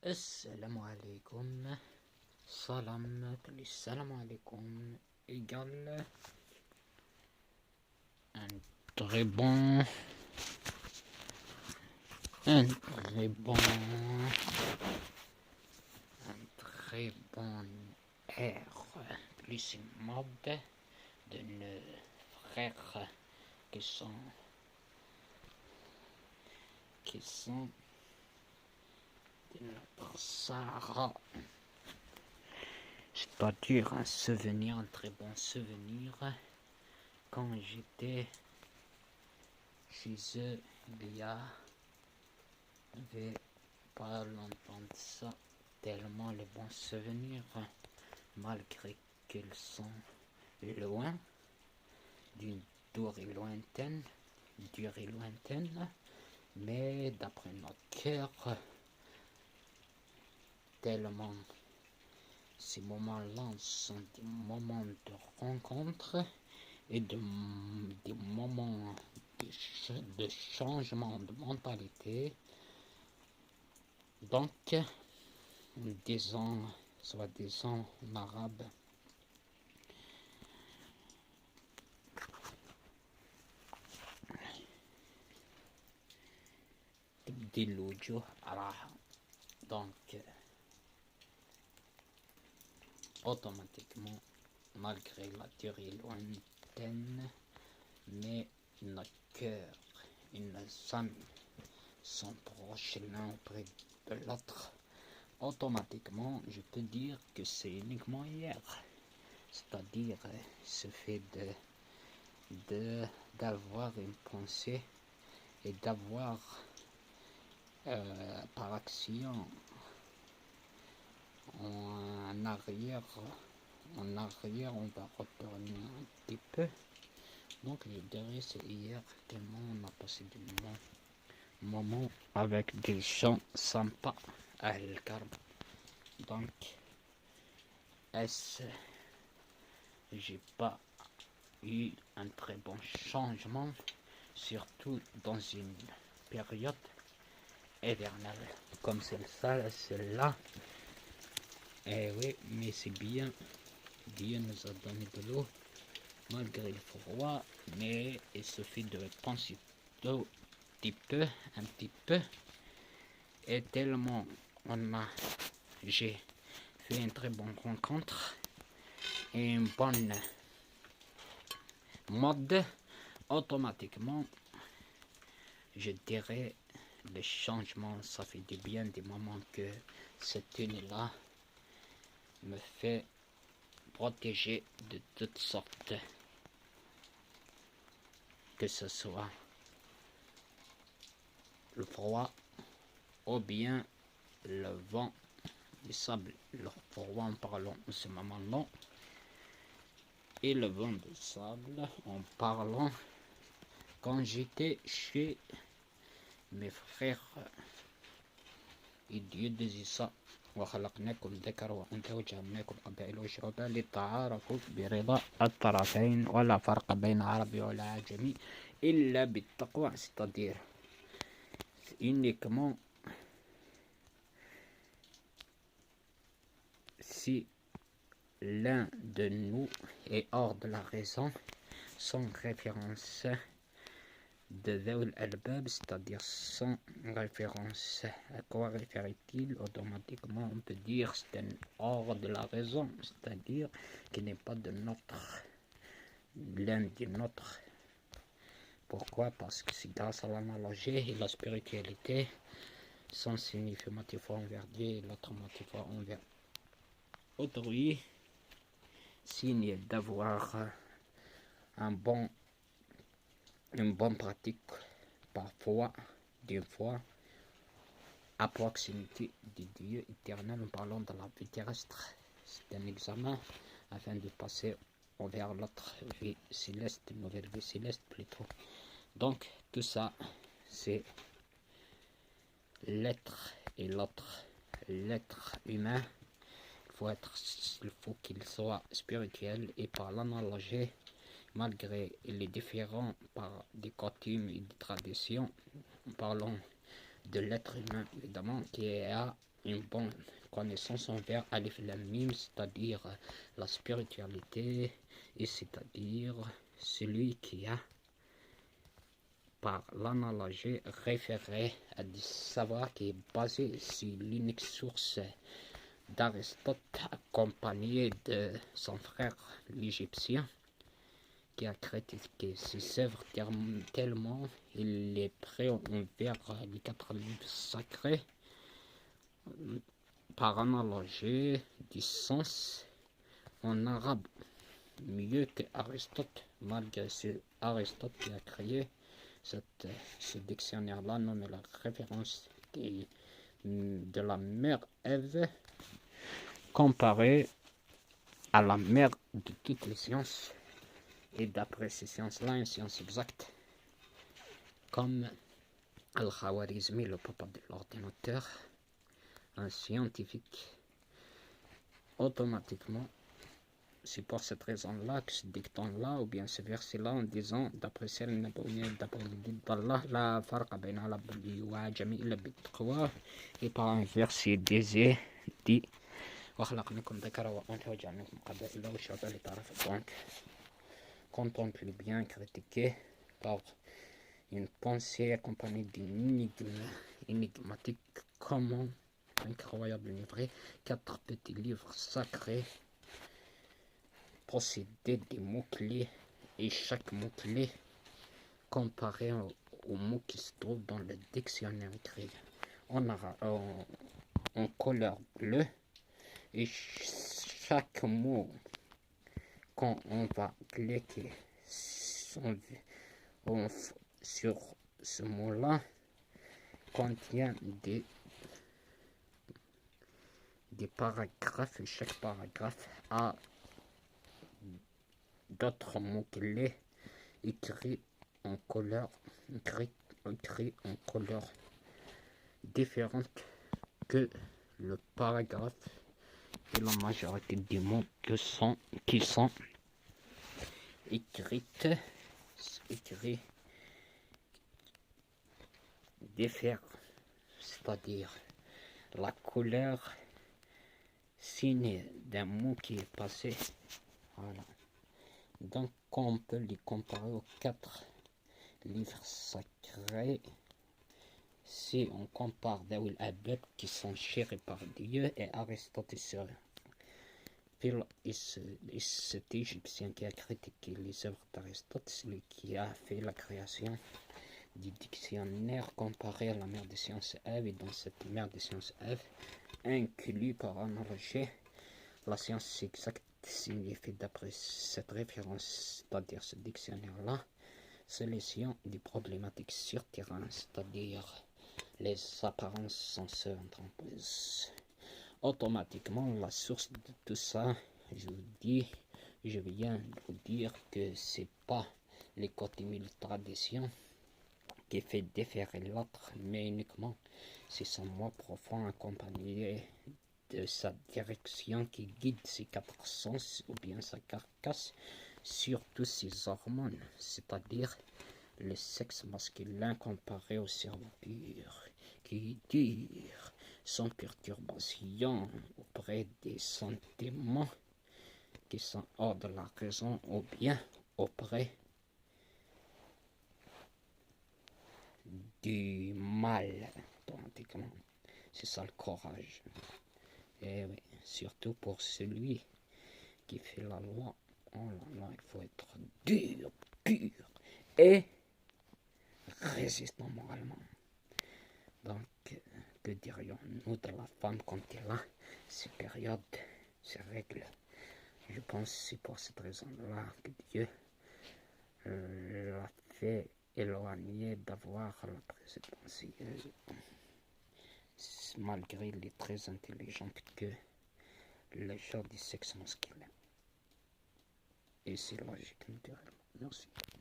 Assalamu alaikum. Salam plus salam alaikum égale un très bon un très bon un très bon air plus une mode de nos frères qui sont de notre Sahara. C'est-à-dire un souvenir, un très bon souvenir quand j'étais chez eux il y avait pas longtemps de ça, tellement les bons souvenirs, malgré qu'ils sont loin, d'une durée lointaine, mais d'après notre cœur, tellement ces moments-là sont des moments de rencontre et des moments de changement de mentalité. Donc, disons, soi-disant en arabe, donc automatiquement, malgré la durée lointaine, mais nos cœurs et nos âmes sont proches l'un auprès de l'autre. Automatiquement, je peux dire que c'est uniquement hier. C'est-à-dire ce fait d'avoir une pensée et d'avoir par action en arrière, on va retourner un petit peu. Donc je dirais c'est hier tellement on a passé des moments avec des gens sympas à El Karb. Donc j'ai pas eu un très bon changement, surtout dans une période hivernale comme celle-là. Eh oui, mais c'est bien, Dieu nous a donné de l'eau malgré le froid, mais il suffit de penser un petit peu, et tellement j'ai fait une très bonne rencontre et une bonne mode, automatiquement, je dirais, le changement, ça fait du bien des moments que cette année-là me fait protéger de toutes sortes, que ce soit le froid ou bien le vent du sable. Le froid en parlant de ce moment-là et le vent du sable en parlant quand j'étais chez mes frères. Et Dieu disait ça: وخلقناكم ذكرا وأنثى وجعلناكم قبائل وشعوبا لتعارفوا برضا الطرفين ولا فرق بين عربي ولا عجمي إلا بالتقوى. C'est-à-dire uniquement si l'un de nous est hors de la raison, sans référence de Zawul Albab, c'est-à-dire sans référence à quoi réfère-t-il, automatiquement on peut dire c'est un hors de la raison, c'est-à-dire qui n'est pas de l'un du nôtre. Pourquoi? Parce que c'est grâce à l'analogie et la spiritualité, son signifie motif envers Dieu et l'autre motif envers autrui, signe d'avoir une bonne pratique parfois, d'une fois, à proximité de Dieu éternel en parlant de la vie terrestre. C'est un examen afin de passer vers l'autre vie céleste, nouvelle vie céleste plutôt. Donc tout ça, c'est l'être et l'autre, l'être humain. Il faut qu'il soit spirituel et par l'analogie, malgré les différents par des coutumes et des traditions, parlons de l'être humain évidemment qui a une bonne connaissance envers Alif Lam Mim, c'est-à-dire la spiritualité, et c'est-à-dire celui qui a, par l'analogie, référé à du savoir qui est basé sur l'unique source d'Aristote, accompagné de son frère l'Égyptien, qui a critiqué ses œuvres tellement il est prêt envers les 4 livres sacrés, par analogie du sens en arabe, mieux que Aristote, malgré c'est Aristote qui a créé ce dictionnaire-là, nommé la référence de la mère Ève, comparée à la mère de toutes les sciences. Et d'après ces sciences-là, une science exacte, comme Al-Khwarizmi, le papa de l'ordinateur, un scientifique, automatiquement, c'est pour cette raison-là que ce dicton-là, ou bien ce verset-là, en disant, d'après celle d'après le guide d'Allah, la farqa bayna al-abdi wa jami' illa bit-taqwa, et par un verset d'Ésaïe dit, donc, contemple bien critiqué par une pensée accompagnée d'une énigme énigmatique, comment incroyable livret, 4 petits livres sacrés possédaient des mots-clés, et chaque mot-clé comparé aux mots qui se trouvent dans le dictionnaire écrit en couleur bleue, et chaque mot, quand on va cliquer sur ce mot-là, contient des paragraphes, et chaque paragraphe a d'autres mots-clés écrits en couleur différente que le paragraphe, et la majorité des mots qui sont écrits diffèrent, c'est-à-dire la couleur signée d'un mot qui est passé. Voilà. Donc on peut les comparer aux 4 livres sacrés. Si on compare Dawil Abed qui sont chérés par Dieu, et Aristote et cet Égyptien qui a critiqué les œuvres d'Aristote, celui qui a fait la création du dictionnaire comparé à la mère des sciences Ève, et dans cette mère des sciences Ève inclut par analogie la science exacte signifie d'après cette référence, c'est-à-dire ce dictionnaire-là, solution des problématiques sur terrain, c'est-à-dire les apparences senseurs trompeuses. Automatiquement, la source de tout ça, je viens de vous dire que c'est pas les coutumes traditions qui fait déférer l'autre, mais uniquement c'est son moi profond accompagné de sa direction qui guide ses 4 sens, ou bien sa carcasse, sur tous ses hormones, c'est-à-dire le sexe masculin comparé au cerveau pur, qui dure sans perturbation auprès des sentiments qui sont hors de la raison, ou bien auprès du mal, automatiquement. C'est ça le courage. Et oui, surtout pour celui qui fait la loi, oh là là, il faut être dur, pur et résistant moralement. Donc, que dirions-nous de la femme quand elle a ces périodes, ces règles? Je pense que c'est pour cette raison-là que Dieu l'a fait éloigner d'avoir la présidence, malgré les très intelligentes que le genre du sexe masculin. Et c'est logique, naturellement. Merci.